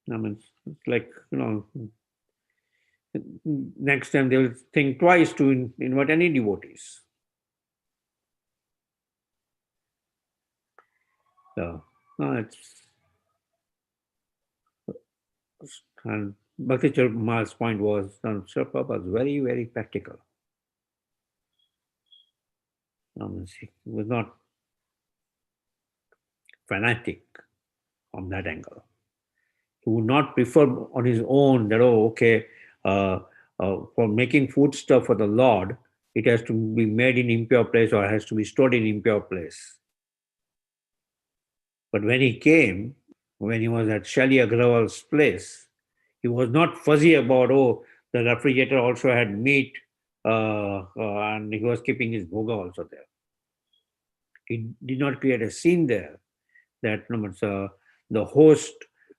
I mean, it's like next time they will think twice to invite any devotees. So, no, and Bhakti Charuma's point was, Srila Prabhupada was very, very practical. He was not fanatic from that angle. He would not prefer on his own that, for making food stuff for the Lord, it has to be made in impure place or has to be stored in impure place. But when he came, when he was at Shali Agrawal's place, he was not fuzzy about, the refrigerator also had meat and he was keeping his bhoga also there. He did not create a scene there that the host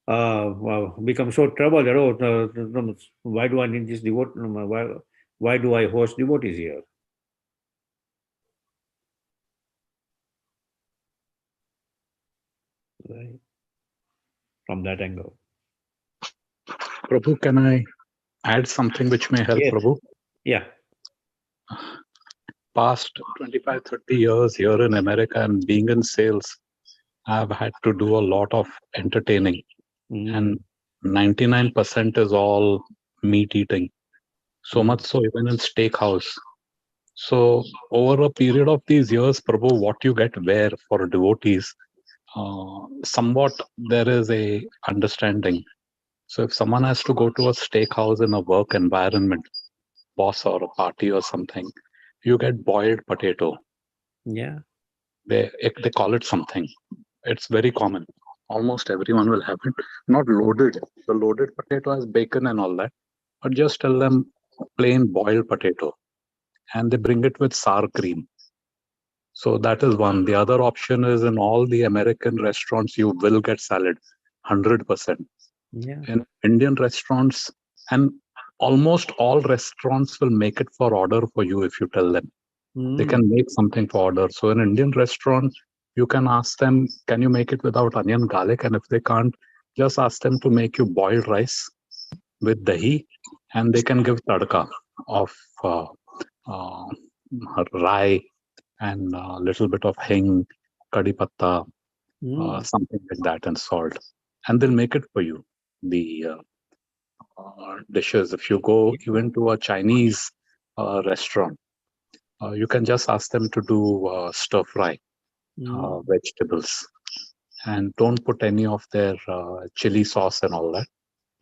becomes so troubled that, why do I need this devotee? Why do I host devotees here? Right. From that angle. Prabhu, can I add something which may help, Yes. Prabhu? Yeah. Past 25, 30 years here in America and being in sales, I've had to do a lot of entertaining. And 99% is all meat eating. So much so even in steakhouse. So over a period of these years, Prabhu, what you get where for devotees, somewhat there is a understanding. So if someone has to go to a steakhouse in a work environment, boss or a party or something, you get boiled potato. Yeah. They call it something. It's very common. Almost everyone will have it. Not loaded. The loaded potato has bacon and all that. But just tell them plain boiled potato. And they bring it with sour cream. So that is one. The other option is in all the American restaurants, you will get salad, 100%. Yeah. In Indian restaurants, and almost all restaurants will make it for order for you if you tell them. They can make something for order. So in Indian restaurant, you can ask them, can you make it without onion, garlic? And if they can't, just ask them to make you boiled rice with dahi, and they can give tadka of rye and a little bit of hing, kadi patta, something like that, and salt. And they'll make it for you. The dishes. If you go even to a Chinese restaurant, you can just ask them to do stir fry vegetables, and don't put any of their chili sauce and all that.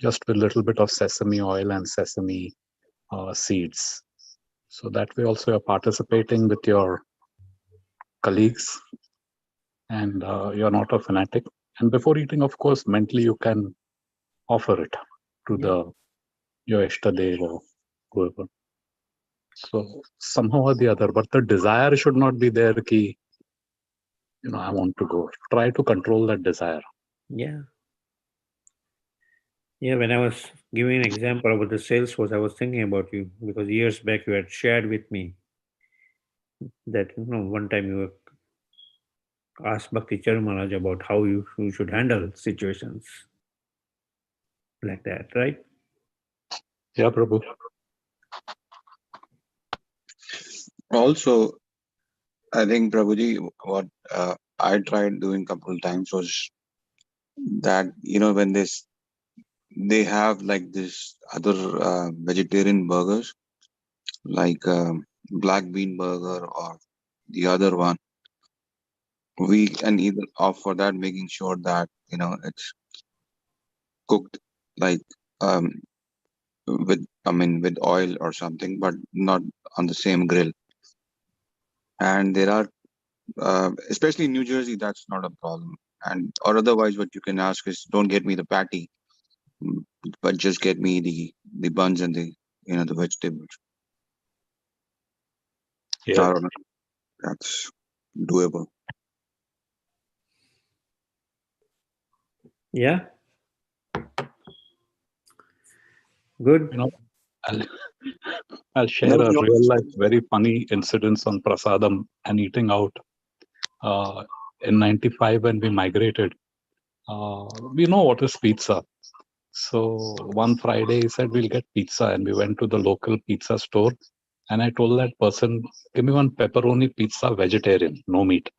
Just with a little bit of sesame oil and sesame seeds. So that way also you're participating with your colleagues, and you're not a fanatic. And before eating, of course, mentally you can offer it to your Ishtadev or whoever. So somehow or the other, but the desire should not be there ki, I want to go. Try to control that desire. Yeah. Yeah, when I was giving an example about the sales force, I was thinking about you because years back you had shared with me that one time you asked Bhakti Charu Maharaj about how you should handle situations. like that, right? Yeah, Prabhu. Also, I think Prabhuji, what I tried doing couple of times was that, when they have like this other vegetarian burgers, like black bean burger or the other one, we and either opt for that, making sure that it's cooked like um with oil or something, but not on the same grill. And there are especially in New Jersey, that's not a problem. And or otherwise, what you can ask is, don't get me the patty, mm, but just get me the buns and the vegetables. Yeah. I don't know. That's doable. Yeah. Good. I'll, I'll share No, a you real life, very funny incidents on prasadam and eating out. In 95, when we migrated, we know what is pizza. So one Friday, he said, we'll get pizza. And we went to the local pizza store. And I told that person, give me one pepperoni pizza, vegetarian, no meat.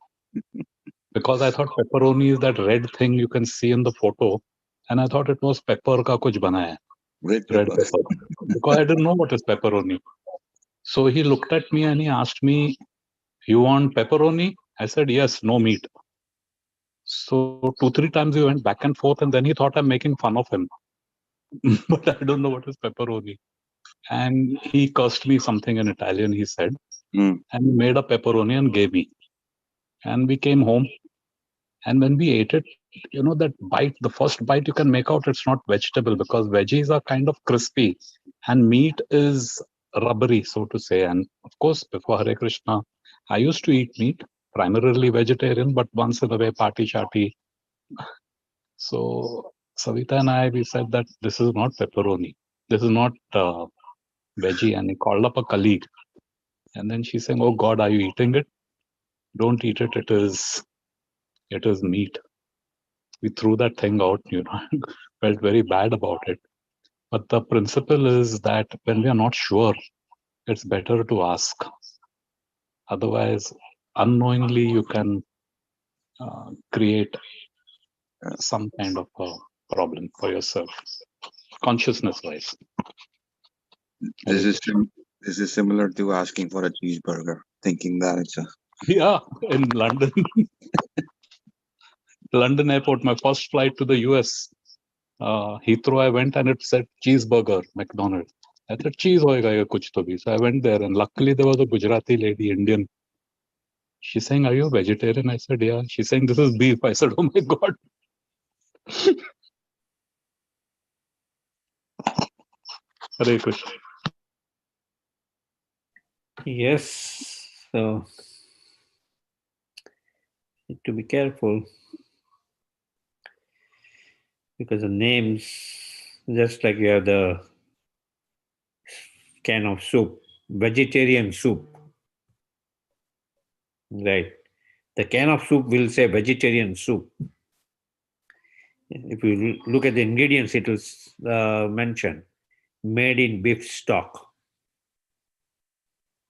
Because I thought pepperoni is that red thing you can see in the photo. And I thought it was pepper ka kuch bana hai, red red pepper. pepper. Because I didn't know what is pepperoni. So he looked at me and he asked me, you want pepperoni? I said, yes, no meat. So 2-3 times we went back and forth, and then he thought I'm making fun of him. But I don't know what is pepperoni. And he cursed me something in Italian, he said, Mm. and he made a pepperoni and gave me. And we came home. And when we ate it, that bite, the first bite you can make out, it's not vegetable because veggies are kind of crispy and meat is rubbery, so to say. And of course, before Hare Krishna, I used to eat meat, primarily vegetarian, but once in a way, party shati. So Savita and I, we said that this is not pepperoni. This is not veggie. And he called up a colleague. And then she's saying, oh God, are you eating it? Don't eat it. It is meat. We threw that thing out, felt very bad about it. But the principle is that when we are not sure, it's better to ask. Otherwise, unknowingly, you can create some kind of a problem for yourself, consciousness-wise. This is this is similar to asking for a cheeseburger, thinking that it's a Yeah, in London. London airport, my first flight to the US, Heathrow, I went and it said cheeseburger, McDonald's. I thought cheese hoega ye kuch to bhi. So I went there and luckily there was a Gujarati lady, Indian. She's saying, are you a vegetarian? I said, yeah. She's saying, this is beef. I said, oh my God. Hare Krishna. Yes. So need to be careful because the names, just like you have the can of soup, vegetarian soup, right? The can of soup will say vegetarian soup. If you look at the ingredients, it will mention made in beef stock.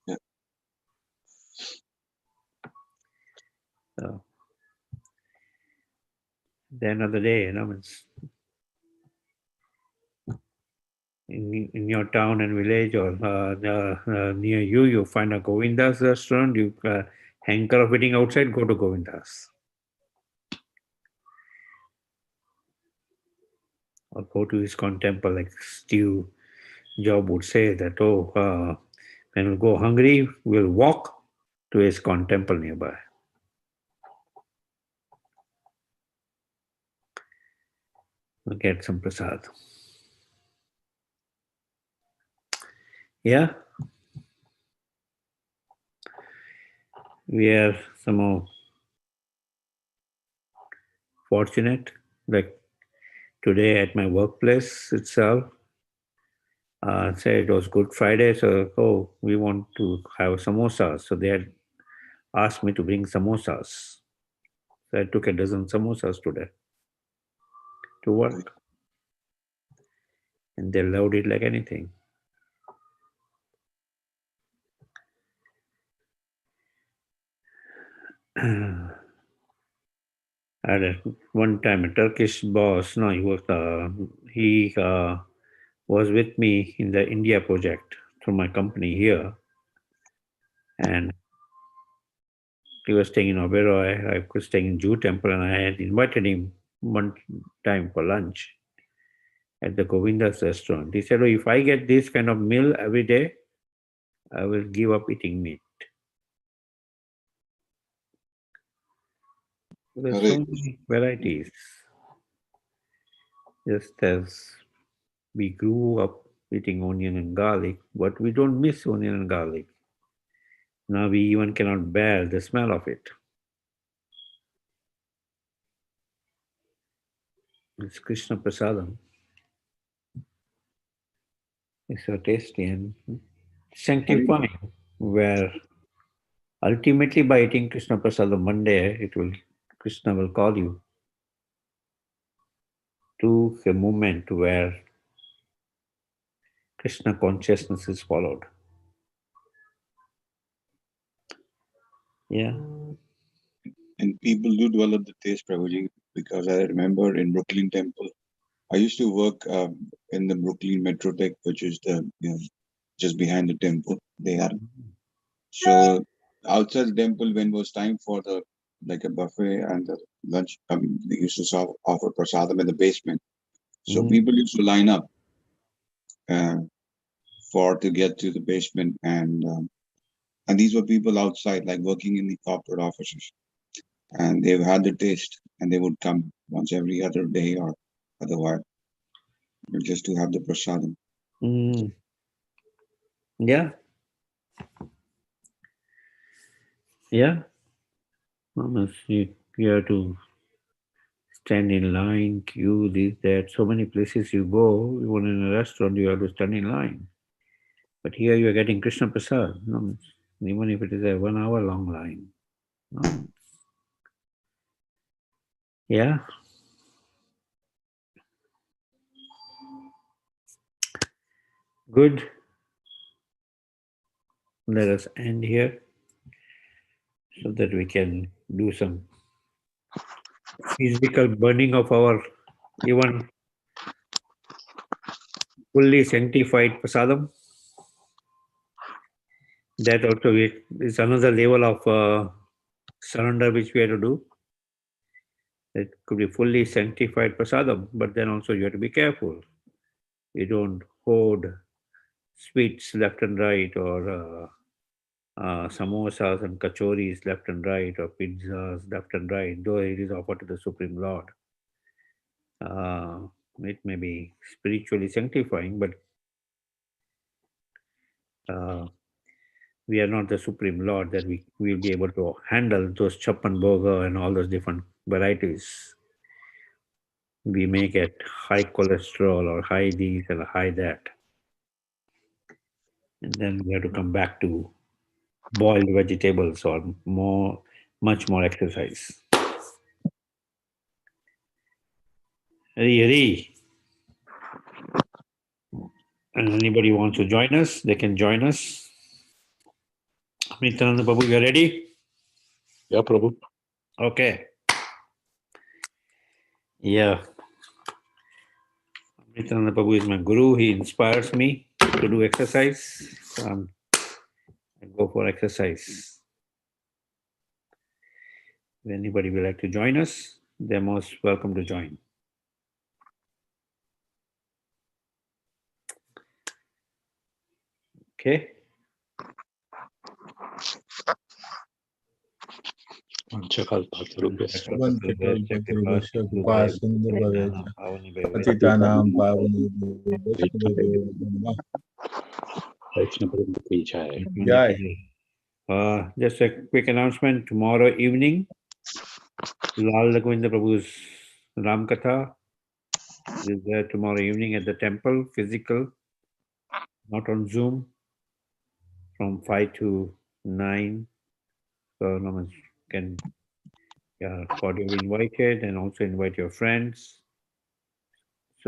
Yeah. So, at the end of the day, it's in your town and village or near you, you find a Govinda's restaurant, you hanker of eating outside, go to Govinda's. Or go to ISKCON temple, like Steve Job would say that, when we go hungry, we'll walk to ISKCON temple nearby. We'll get some prasad. Yeah. We are somehow fortunate. Like today at my workplace itself, say it was Good Friday, so we want to have samosas. So they had asked me to bring samosas. So I took a dozen samosas today to work. and they loved it like anything. At one time, a Turkish boss, no, he was with me in the India project through my company here, and he was staying in Oberoi. I was staying in Jew Temple, and I had invited him one time for lunch at the Govinda's restaurant. He said, "Oh, if I get this kind of meal every day, I will give up eating meat." There's so many varieties. Just as we grew up eating onion and garlic, but we don't miss onion and garlic. Now we even cannot bear the smell of it. It's Krishna Prasadam. It's so tasty and sanctifying, where ultimately by eating Krishna Prasadam one day, Krishna will call you to a moment where Krishna consciousness is followed. Yeah. And people do develop the taste, Prabhuji, because I remember in Brooklyn Temple, I used to work in the Brooklyn Metrotech, which is just behind the temple. So outside the temple, when it was time for the like a buffet and the lunch, they used to offer prasadam in the basement. So people used to line up uh, to get to the basement, and these were people outside, like working in the corporate offices, and they've had the taste, and they would come once every other day or otherwise just to have the prasadam. Yeah. Yeah. You have to stand in line, queue, this, that. So many places you go, even in a restaurant, you have to stand in line. But here you are getting Krishna Prasad, no, even if it is a 1 hour long line. No. Yeah. Good. Let us end here so that we can do some physical burning of our even fully sanctified prasadam. That also is another level of surrender which we have to do. It could be fully sanctified prasadam, but then also you have to be careful. You don't hoard sweets left and right, or samosas and kachoris left and right, or pizzas left and right, though it is offered to the Supreme Lord. It may be spiritually sanctifying, but we are not the Supreme Lord that we will be able to handle those chappan burger and all those different varieties. We may get high cholesterol or high this and high that. And then we have to come back to boiled vegetables or much more exercise. Hari. And anybody wants to join us, they can join us. Nityananda Prabhu, you are ready? Yeah, Prabhu. Okay. Yeah. Nityananda Prabhu is my guru. He inspires me to do exercise. I go for exercise. If anybody would like to join us, they're most welcome to join. Okay. पतितानां पावनेभ्यो Just a quick announcement. Tomorrow evening, Lal Govinda Prabhu's Ram Katha is there tomorrow evening at the temple, physical, not on Zoom, from 5 to 9. So no one can cordially invited, and also invite your friends.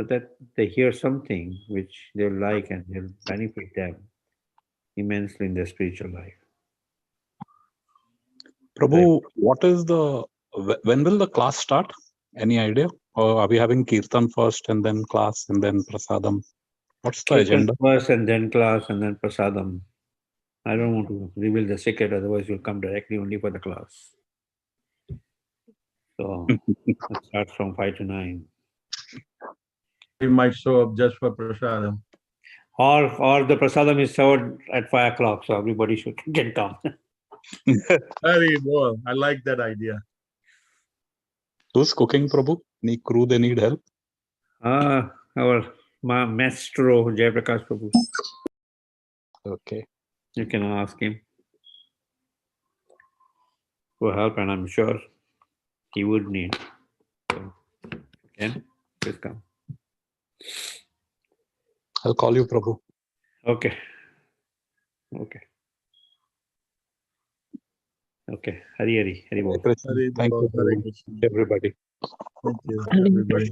so that they hear something which they'll like and will benefit them immensely in their spiritual life. Prabhu, what is when will the class start? Any idea? Or are we having kirtan first and then class and then prasadam? What's the Kirtan agenda? first and then class and then prasadam. I don't want to reveal the secret, otherwise you'll come directly only for the class. So it starts from 5 to 9. We might show up just for prasadam. Or the prasadam is served at 5 o'clock, so everybody can come. Very well. I like that idea. Who's cooking, Prabhu? Any crew they need help? Our maestro Jayaprakash Prabhu. Okay. You can ask him for help, and I'm sure he would need. So, again, please come. I'll call you, Prabhu. Okay. Hari Hari Hari Bol. Krishna. Hari Thank Bol, you, Hare Prabhu. Krishna. Everybody. Thank you, everybody.